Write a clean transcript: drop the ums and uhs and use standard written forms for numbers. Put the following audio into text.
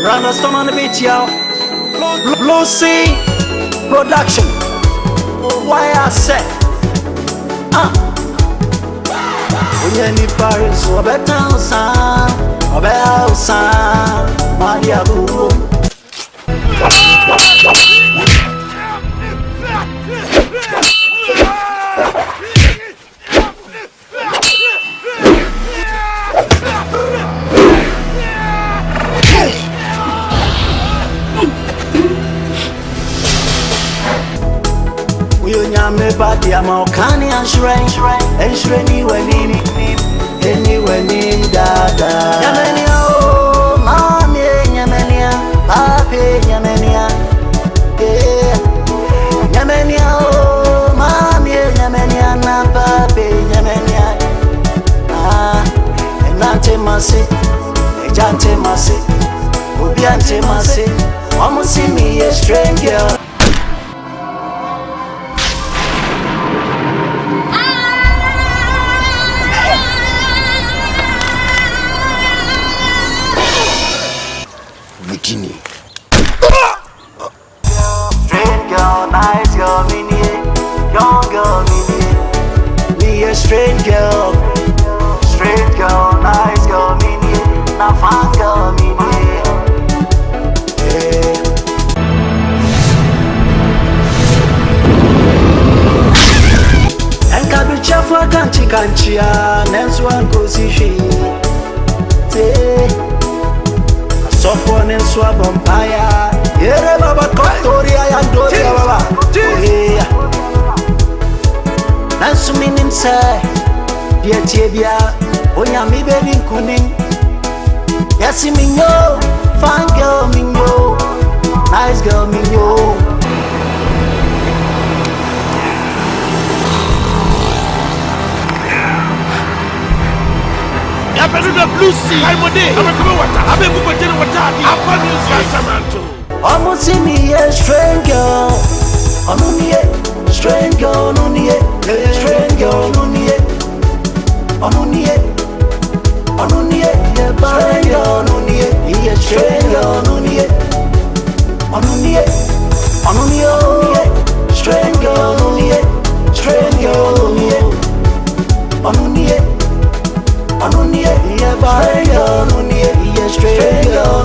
Run storm on the beach, yo. Lucy Production. Why I say, we any Paris, or better sound, or better sound, Maria Boo. Me body I'm all canny and shrine anywhere ni dada nyamenia oh mami nyamenia papi nyamenia nyamenia oh mami nyamenia na papi nyamenia enante mase ejante mase obiante mase almost see me a stranger. Bikini. Straight girl, nice girl, young girl, me a straight girl, nice girl, na fun girl, Enka bicha for kanchi ya, nensu anko sishi. So fun and swab on fire. Yeah, Baba Kotoria and Doria Baba. Nansu minim say, dear Tibia, Onya mi baby kuning. Yes, minyo, fine girl minyo, nice girl minyo. I'm a blue sea. I'm a day. I'm a come water. I'm a good dinner water. I'm a news. Almost see me a strange girl. Strange girl, strange girl, yeah, strange girl, yeah, strange girl, strange girl, yeah, by your yeah, straight girl,